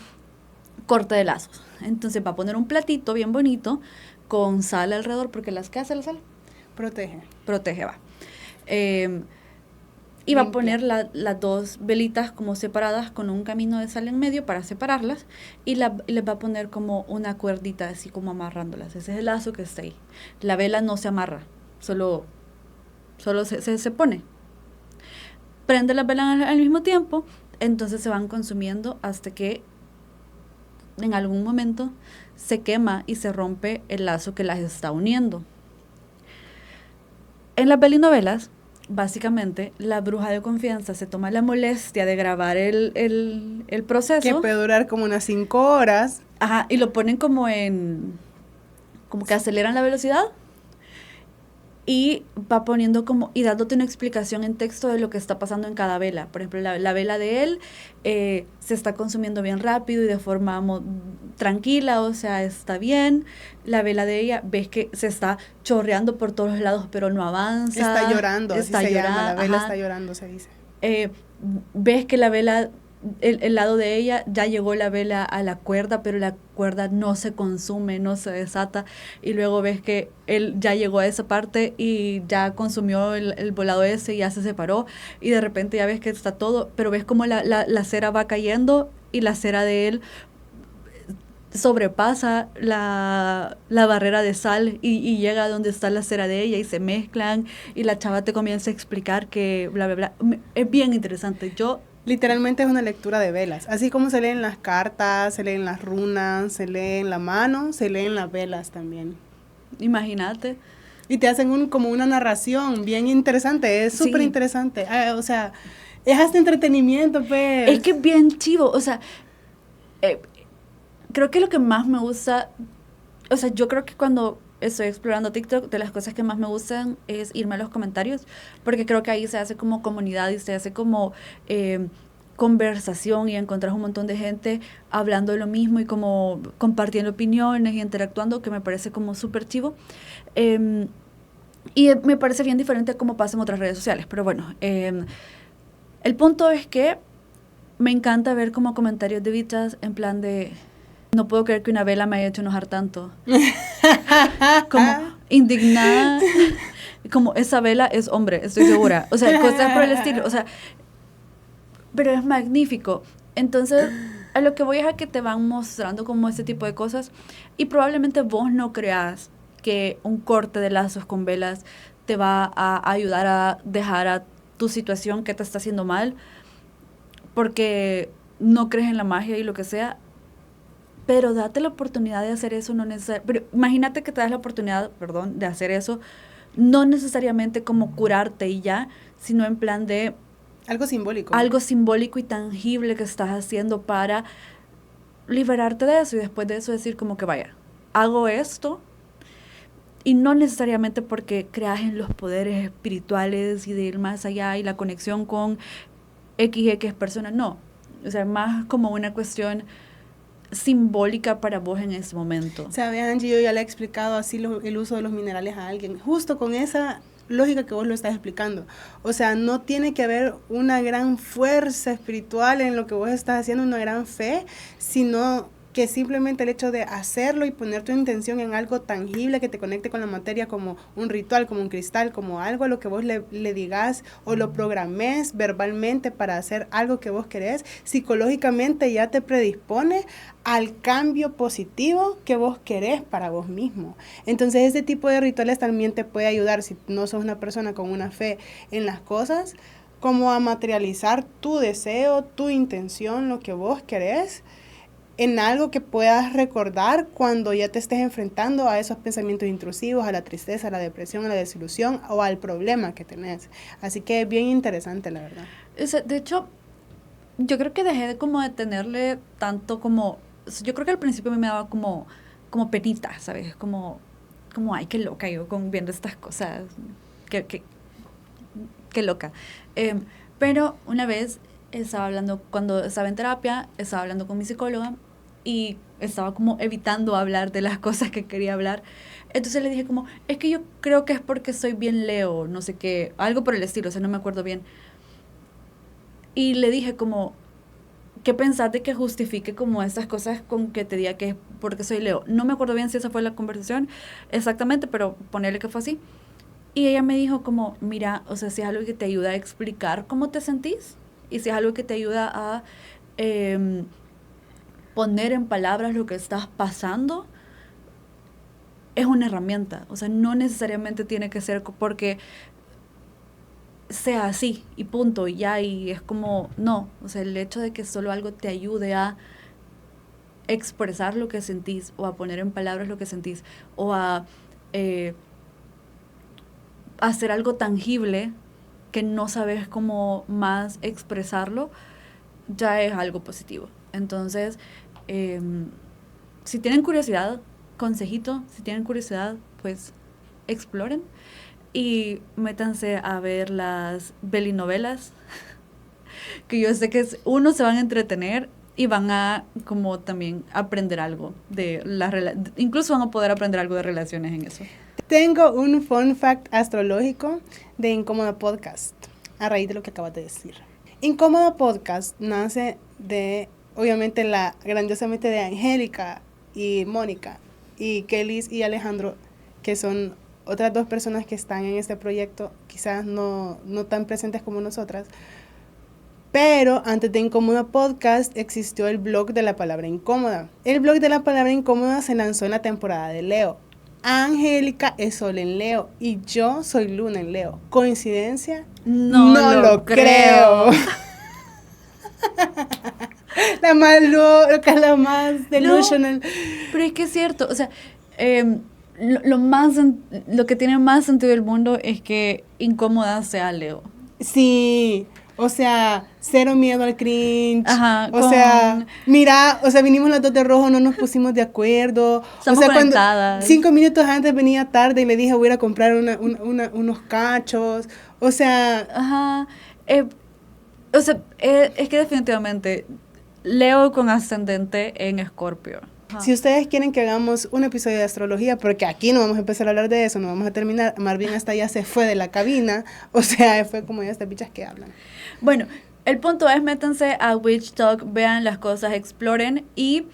corte de lazos. Entonces va a poner un platito bien bonito con sal alrededor, porque ¿qué hace la sal? Protege. Protege, va. Y va a Limpia. poner las 2 velitas como separadas con un camino de sal en medio para separarlas y les va a poner como una cuerdita así como amarrándolas. Ese es el lazo que está ahí. La vela no se amarra, solo se pone. Prende las velas al mismo tiempo, entonces se van consumiendo hasta que en algún momento se quema y se rompe el lazo que las está uniendo. En las velinovelas, básicamente, la bruja de confianza se toma la molestia de grabar el proceso. Que puede durar como unas 5 horas. Ajá, y lo ponen como como que aceleran la velocidad y va poniendo como, y dándote una explicación en texto de lo que está pasando en cada vela. Por ejemplo, la vela de él se está consumiendo bien rápido y de forma tranquila, o sea, está bien. La vela de ella, ves que se está chorreando por todos lados, pero no avanza. Está llorando, está así se llorando, llama, la vela ajá. está llorando, se dice. Ves que la vela, el lado de ella, ya llegó la vela a la cuerda, pero la cuerda no se consume, no se desata, y luego ves que él ya llegó a esa parte y ya consumió el volado ese y ya se separó, y de repente ya ves que está todo, pero ves como la cera va cayendo y la cera de él sobrepasa la barrera de sal y llega a donde está la cera de ella y se mezclan y la chava te comienza a explicar que bla, bla, bla. Es bien interesante. Literalmente es una lectura de velas. Así como se leen las cartas, se leen las runas, se leen la mano, se leen las velas también. Imagínate. Y te hacen como una narración bien interesante. Es súper interesante. O sea, es hasta entretenimiento, pues. Es que es bien chivo. O sea, creo que lo que más me gusta, o sea, yo creo que cuando estoy explorando TikTok, de las cosas que más me gustan es irme a los comentarios, porque creo que ahí se hace como comunidad y se hace como conversación y encontrar un montón de gente hablando de lo mismo y como compartiendo opiniones y interactuando, que me parece como súper chivo. Y me parece bien diferente a cómo pasa en otras redes sociales, pero bueno, el punto es que me encanta ver como comentarios de bichas en plan de... No puedo creer que una vela me haya hecho enojar tanto. Como indignada. Como esa vela es hombre, estoy segura. O sea, cosas por el estilo. O sea, pero es magnífico. Entonces, a lo que voy es a que te van mostrando como ese tipo de cosas. Y probablemente vos no creas que un corte de lazos con velas te va a ayudar a dejar a tu situación que te está haciendo mal. Porque no crees en la magia y lo que sea. Pero date la oportunidad de hacer eso, no necesariamente. Pero imagínate que te das la oportunidad, de hacer eso, no necesariamente como curarte y ya, sino en plan de... Algo simbólico. Algo simbólico y tangible que estás haciendo para liberarte de eso y después de eso decir como que vaya, hago esto y no necesariamente porque creas en los poderes espirituales y de ir más allá y la conexión con XX personas, no. O sea, más como una cuestión simbólica para vos en ese momento. Sabe, Angie, yo ya le he explicado así el uso de los minerales a alguien, justo con esa lógica que vos lo estás explicando. O sea, no tiene que haber una gran fuerza espiritual en lo que vos estás haciendo, una gran fe, sino que simplemente el hecho de hacerlo y poner tu intención en algo tangible que te conecte con la materia, como un ritual, como un cristal, como algo a lo que vos le digas o lo programes verbalmente para hacer algo que vos querés, psicológicamente ya te predispone al cambio positivo que vos querés para vos mismo. Entonces ese tipo de rituales también te puede ayudar, si no sos una persona con una fe en las cosas, como a materializar tu deseo, tu intención, lo que vos querés, en algo que puedas recordar cuando ya te estés enfrentando a esos pensamientos intrusivos, a la tristeza, a la depresión, a la desilusión o al problema que tenés. Así que es bien interesante, la verdad. De hecho, yo creo que dejé de como de tenerle tanto como... Yo creo que al principio a mí me daba como penita, ¿sabes? Como ay, qué loca yo con viendo estas cosas. Qué loca. Pero una vez estaba hablando, cuando estaba en terapia, estaba hablando con mi psicóloga y estaba como evitando hablar de las cosas que quería hablar. Entonces le dije como, es que yo creo que es porque soy bien Leo, no sé qué, algo por el estilo, o sea, no me acuerdo bien. Y le dije como, ¿qué pensás de que justifique como estas cosas con que te diga que es porque soy Leo? No me acuerdo bien si esa fue la conversación exactamente, pero ponerle que fue así. Y ella me dijo como, mira, o sea, si es algo que te ayuda a explicar cómo te sentís y si es algo que te ayuda a poner en palabras lo que estás pasando, es una herramienta. O sea, no necesariamente tiene que ser porque sea así y punto y ya, y es como, no, o sea, el hecho de que solo algo te ayude a expresar lo que sentís o a poner en palabras lo que sentís o a hacer algo tangible que no sabes cómo más expresarlo, ya es algo positivo. Entonces, si tienen curiosidad, consejito, si tienen curiosidad, pues exploren y métanse a ver las belinovelas, que yo sé que uno se van a entretener y van a como también aprender algo de incluso van a poder aprender algo de relaciones en eso. Tengo un fun fact astrológico de Incómoda Podcast, a raíz de lo que acabas de decir. Incómoda Podcast nace de, obviamente, la grandiosamente de Angélica y Mónica, y Kelly y Alejandro, que son otras dos personas que están en este proyecto, quizás no tan presentes como nosotras. Pero antes de Incómoda Podcast existió el blog de la palabra incómoda. El blog de la palabra incómoda se lanzó en la temporada de Leo. Angélica es Sol en Leo y yo soy Luna en Leo. ¿Coincidencia? No lo creo. La más loca, la más delusional. No, pero es que es cierto, o sea, lo que tiene más sentido del mundo es que incómoda sea Leo. Sí, o sea, cero miedo al cringe. Ajá, o sea, mira, o sea, vinimos las dos de rojo, no nos pusimos de acuerdo. Estamos o sea, conectadas. 5 minutos antes venía tarde y le dije, voy a ir a comprar unos cachos. O sea... Ajá. O sea, es que definitivamente Leo con ascendente en Escorpio. Si ustedes quieren que hagamos un episodio de astrología, porque aquí no vamos a empezar a hablar de eso, no vamos a terminar, Marvin hasta ya se fue de la cabina, o sea, fue como ya estas bichas que hablan. Bueno, el punto es, métanse a Witch Talk, vean las cosas, exploren y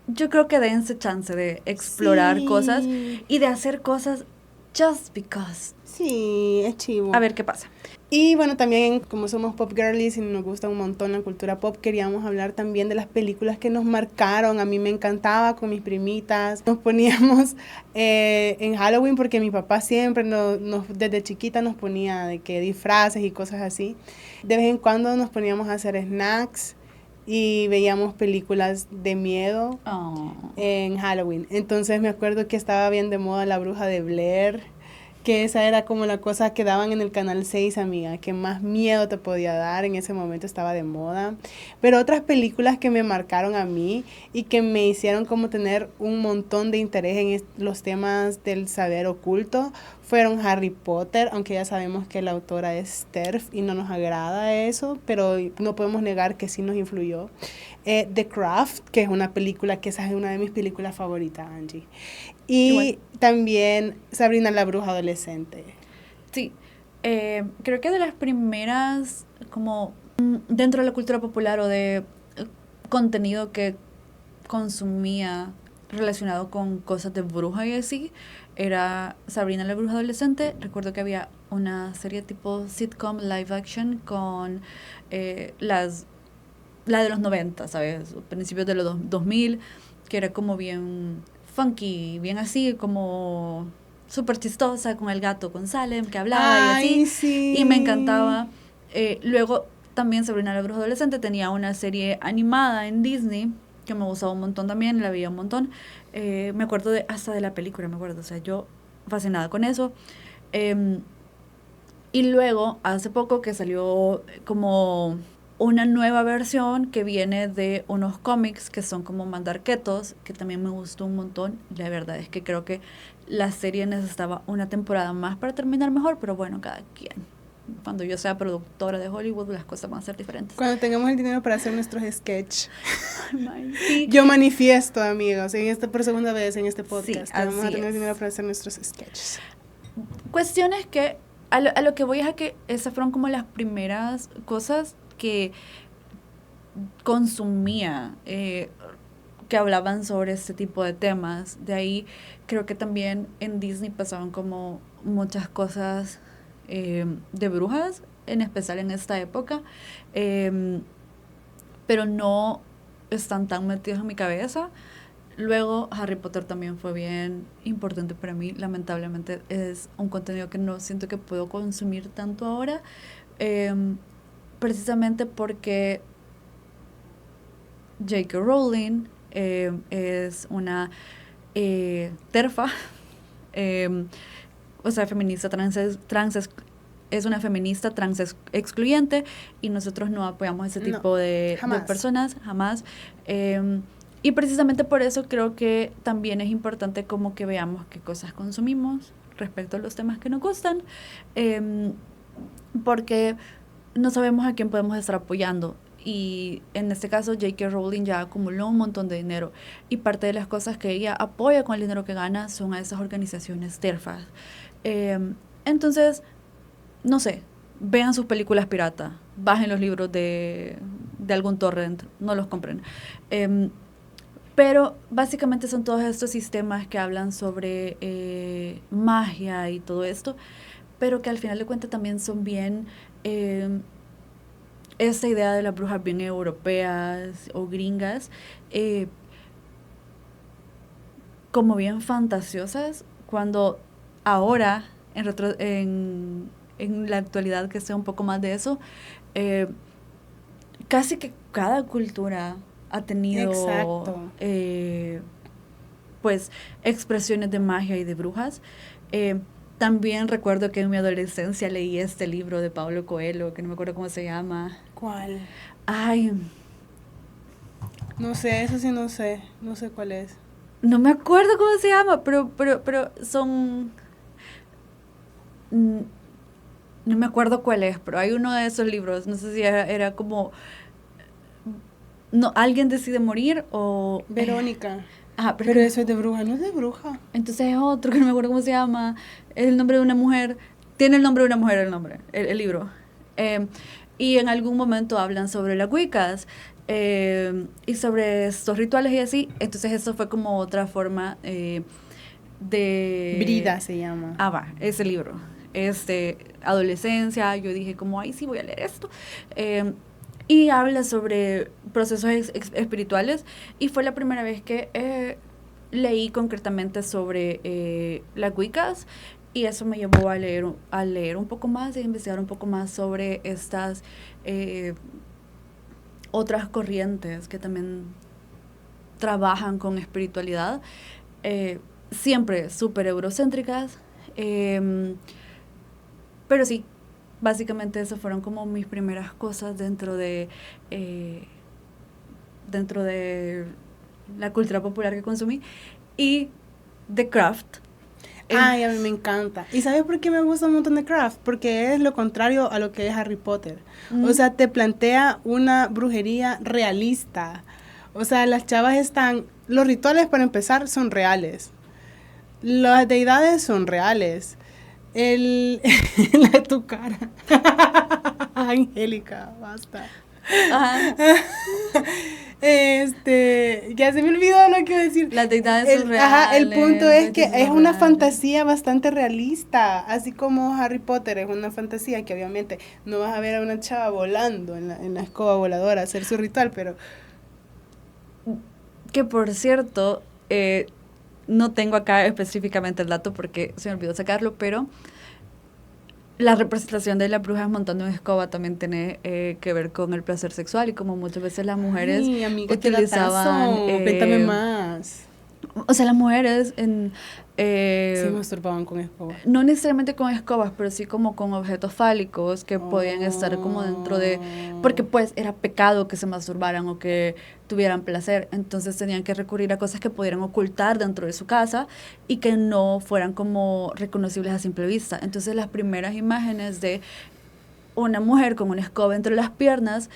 yo creo que dense chance de explorar cosas y de hacer cosas just because. Sí, es chivo. A ver qué pasa. Y bueno, también como somos pop girlies y nos gusta un montón la cultura pop, queríamos hablar también de las películas que nos marcaron. A mí me encantaba con mis primitas. Nos poníamos en Halloween porque mi papá siempre desde chiquita nos ponía de que disfraces y cosas así. De vez en cuando nos poníamos a hacer snacks y veíamos películas de miedo en Halloween. Entonces me acuerdo que estaba bien de moda La Bruja de Blair, que esa era como la cosa que daban en el Canal 6, amiga, que más miedo te podía dar, en ese momento estaba de moda. Pero otras películas que me marcaron a mí y que me hicieron como tener un montón de interés en los temas del saber oculto fueron Harry Potter, aunque ya sabemos que la autora es TERF y no nos agrada eso, pero no podemos negar que sí nos influyó. The Craft, que es una película, que esa es una de mis películas favoritas, Angie. Y igual, también Sabrina la Bruja Adolescente. Sí, creo que de las primeras, como dentro de la cultura popular o de contenido que consumía relacionado con cosas de bruja y así, era Sabrina la Bruja Adolescente. Recuerdo que había una serie tipo sitcom live action con la de los 90, ¿sabes? Principios de los 2000, que era como bien funky, bien así, como súper chistosa, con el gato, con Salem, que hablaba y así. Sí. Y me encantaba. Luego también Sabrina la Bruja Adolescente tenía una serie animada en Disney que me gustaba un montón también, la veía un montón. Me acuerdo hasta de la película, me acuerdo, o sea, yo fascinada con eso. Y luego, hace poco que salió como una nueva versión que viene de unos cómics que son como mandarquetos, que también me gustó un montón. La verdad es que creo que la serie necesitaba una temporada más para terminar mejor, pero bueno, cada quien. Cuando yo sea productora de Hollywood, las cosas van a ser diferentes. Cuando tengamos el dinero para hacer nuestros sketch. Sí. Yo manifiesto, amigos, por segunda vez en este podcast, Sí, que vamos a así tener es. dinero para hacer nuestros sketches. Cuestiones que, a lo que voy es a que esas fueron como las primeras cosas que consumía, que hablaban sobre este tipo de temas. De ahí creo que también en Disney pasaban como muchas cosas de brujas, en especial en esta época, pero no están tan metidos en mi cabeza. Luego Harry Potter también fue bien importante para mí. Lamentablemente es un contenido que no siento que puedo consumir tanto ahora, precisamente porque J.K. Rowling es una terfa, o sea, feminista es una feminista trans excluyente, y nosotros no apoyamos ese tipo de personas, jamás. Y precisamente por eso creo que también es importante como que veamos qué cosas consumimos respecto a los temas que nos gustan, porque no sabemos a quién podemos estar apoyando. Y en este caso J.K. Rowling ya acumuló un montón de dinero, y parte de las cosas que ella apoya con el dinero que gana son a esas organizaciones TERFas. Entonces, no sé, vean sus películas pirata, bajen los libros de algún torrent, no los compren. Pero básicamente son todos estos sistemas que hablan sobre magia y todo esto, pero que al final de cuentas también son bien esta idea de las brujas bien europeas o gringas, como bien fantasiosas, cuando ahora, en la actualidad, que sea un poco más de eso, casi que cada cultura ha tenido pues expresiones de magia y de brujas. También recuerdo que en mi adolescencia leí este libro de Paulo Coelho, que no me acuerdo cómo se llama. ¿Cuál? Ay, no sé, eso sí no sé cuál es. no me acuerdo cómo se llama, pero son... No me acuerdo cuál es, pero hay uno de esos libros, no sé si era como... No, alguien decide morir o... Verónica. Pero eso es de bruja, no es de bruja. Entonces es otro que no me acuerdo cómo se llama, es el nombre de una mujer, tiene el nombre de una mujer el libro. Y en algún momento hablan sobre las Wiccas y sobre estos rituales y así. Entonces eso fue como otra forma de... Brida se llama. Ese libro. Adolescencia, yo dije como, ay, sí, voy a leer esto. Y habla sobre procesos espirituales, y fue la primera vez que leí concretamente sobre las Wiccas, y eso me llevó a leer un poco más e investigar un poco más sobre estas otras corrientes que también trabajan con espiritualidad, siempre súper eurocéntricas, pero sí, básicamente esas fueron como mis primeras cosas dentro de la cultura popular que consumí. Y The Craft. Ay, a mí me encanta. ¿Y sabes por qué me gusta un montón de Craft? Porque es lo contrario a lo que es Harry Potter. O sea, te plantea una brujería realista. O sea, las chavas los rituales, para empezar, son reales. Las deidades son reales. La de tu cara. Angélica, basta. Ajá. Ya se me olvidó lo que iba a decir. Las deidades son reales. El punto es que es una fantasía bastante realista, así como Harry Potter es una fantasía que obviamente no vas a ver a una chava volando en la escoba voladora a hacer su ritual, pero... Que por cierto, no tengo acá específicamente el dato porque se me olvidó sacarlo, pero la representación de las brujas montando en escoba también tiene que ver con el placer sexual y como muchas veces las mujeres Ay, amiga, utilizaban... cuéntame más. O sea, las mujeres Se masturbaban con escobas. no necesariamente con escobas, pero sí como con objetos fálicos que podían estar como dentro de... Porque pues era pecado que se masturbaran o que tuvieran placer, entonces tenían que recurrir a cosas que pudieran ocultar dentro de su casa y que no fueran como reconocibles a simple vista. Entonces las primeras imágenes de una mujer con una escoba entre las piernas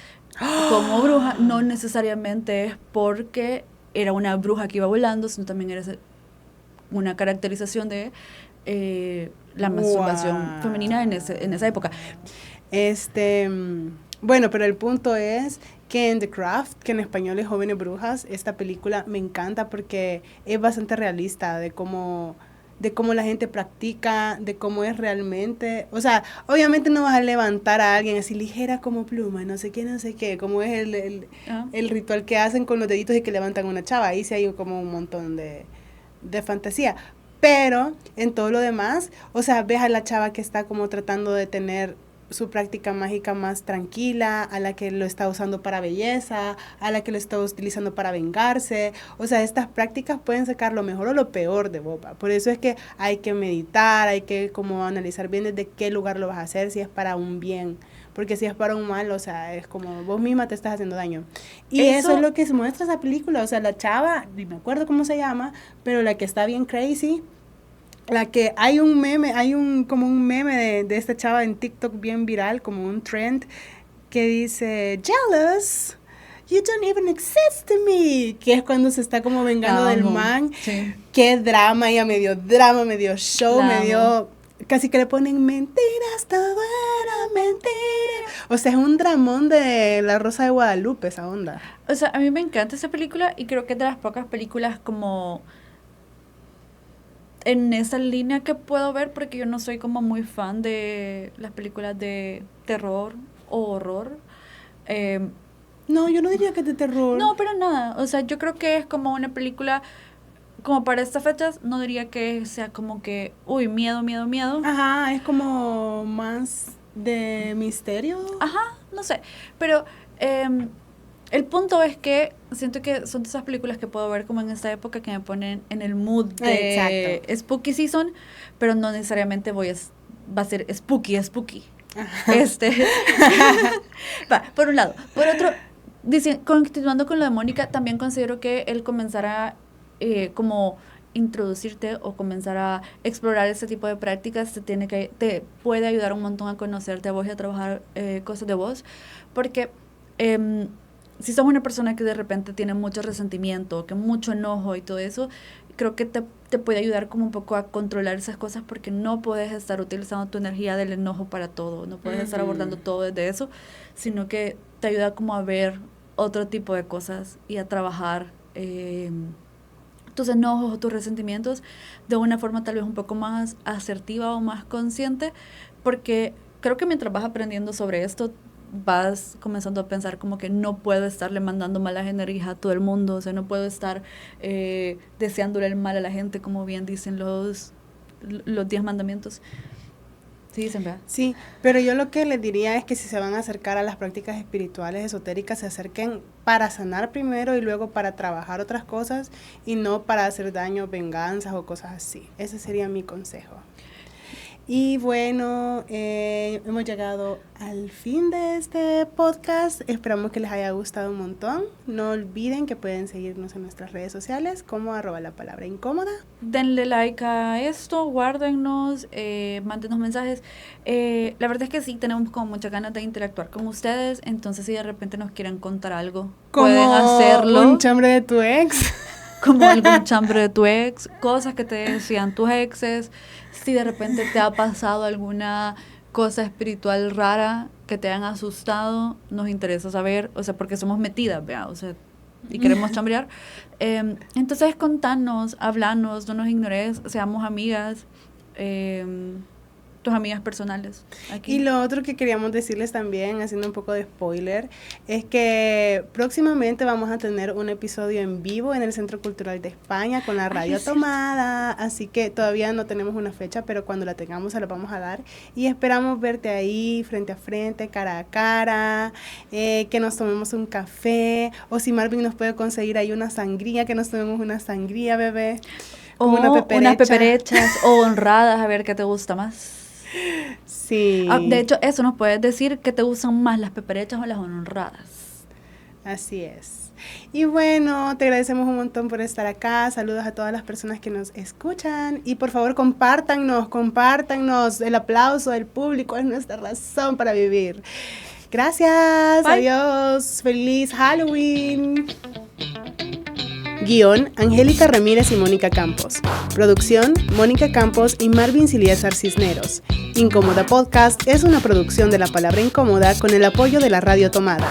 como bruja no necesariamente es porque era una bruja que iba volando, sino también era una caracterización de la masturbación femenina en esa época. Bueno, pero el punto es que en The Craft, que en español es Jóvenes Brujas, esta película me encanta porque es bastante realista de cómo la gente practica, de cómo es realmente. O sea, obviamente no vas a levantar a alguien así ligera como pluma, no sé qué, como es el ritual que hacen con los deditos y que levantan una chava. Ahí sí hay como un montón de fantasía. Pero en todo lo demás, o sea, ves a la chava que está como tratando de tener su práctica mágica más tranquila, a la que lo está usando para belleza, a la que lo está utilizando para vengarse. O sea, estas prácticas pueden sacar lo mejor o lo peor de Boba. Por eso es que hay que meditar, hay que como analizar bien desde qué lugar lo vas a hacer, si es para un bien. Porque si es para un mal, o sea, es como vos misma te estás haciendo daño. Y eso es lo que muestra esa película. O sea, la chava, ni me acuerdo cómo se llama, pero la que está bien crazy, la que hay un meme, como un meme de esta chava en TikTok bien viral, como un trend, que dice, jealous, you don't even exist to me, que es cuando se está como vengando del man. Sí. Qué drama, ella medio show, medio... Casi que le ponen mentiras, todo era mentira. O sea, es un dramón de La Rosa de Guadalupe, esa onda. O sea, a mí me encanta esa película y creo que es de las pocas películas como en esa línea que puedo ver, porque yo no soy como muy fan de las películas de terror o horror. No, yo no diría que es de terror. No, pero nada. O sea, yo creo que es como una película, como para estas fechas, no diría que sea como que, uy, miedo. Ajá, es como más de misterio. Ajá, no sé. Pero el punto es que siento que son de esas películas que puedo ver como en esta época que me ponen en el mood de Spooky Season, pero no necesariamente va a ser spooky. Va, por un lado. Por otro, continuando con lo de Mónica, también considero que el comenzar a como introducirte o comenzar a explorar ese tipo de prácticas te puede ayudar un montón a conocerte a vos y a trabajar cosas de vos, porque si sos una persona que de repente tiene mucho resentimiento, que mucho enojo y todo eso, creo que te puede ayudar como un poco a controlar esas cosas, porque no puedes estar utilizando tu energía del enojo para todo, no puedes estar abordando todo desde eso, sino que te ayuda como a ver otro tipo de cosas y a trabajar tus enojos o tus resentimientos de una forma tal vez un poco más asertiva o más consciente, porque creo que mientras vas aprendiendo sobre esto, vas comenzando a pensar como que no puedo estarle mandando malas energías a todo el mundo, o sea, no puedo estar deseándole el mal a la gente, como bien dicen los 10 mandamientos. Sí, dicen, ¿verdad? Sí, pero yo lo que les diría es que si se van a acercar a las prácticas espirituales, esotéricas, se acerquen para sanar primero y luego para trabajar otras cosas y no para hacer daño, venganzas o cosas así. Ese sería mi consejo. Y bueno, hemos llegado al fin de este podcast. Esperamos que les haya gustado un montón. No olviden que pueden seguirnos en nuestras redes sociales como @lapalabraincómoda. Denle like a esto, guárdennos, mándenos mensajes. La verdad es que sí, tenemos como muchas ganas de interactuar con ustedes. Entonces, si de repente nos quieren contar algo, pueden hacerlo. Como un chambre de tu ex. Como algún chambre de tu ex, cosas que te decían tus exes. Si de repente te ha pasado alguna cosa espiritual rara que te hayan asustado, nos interesa saber, o sea, porque somos metidas, ¿vea? O sea, y queremos chambrear. Entonces, contanos, hablanos, no nos ignores, seamos amigas. tus amigas personales aquí. Y lo otro que queríamos decirles también, haciendo un poco de spoiler, es que próximamente vamos a tener un episodio en vivo en el Centro Cultural de España con la Radio Tomada, así que todavía no tenemos una fecha, pero cuando la tengamos se la vamos a dar y esperamos verte ahí frente a frente, cara a cara, que nos tomemos un café, o si Marvin nos puede conseguir ahí una sangría, que nos tomemos una sangría, bebé. O unas peperechas o honradas, a ver qué te gusta más. Sí. De hecho, eso nos puedes decir que te gustan más, las peperechas o las honradas. Así es. Y bueno, te agradecemos un montón por estar acá. Saludos a todas las personas que nos escuchan. Y por favor, compártanos. El aplauso del público es nuestra razón para vivir. Gracias. Bye. Adiós. Feliz Halloween. Guión, Angélica Ramírez y Mónica Campos. Producción, Mónica Campos y Marvin Siliesar Cisneros. Incómoda Podcast es una producción de La Palabra Incómoda con el apoyo de la Radio Tomada.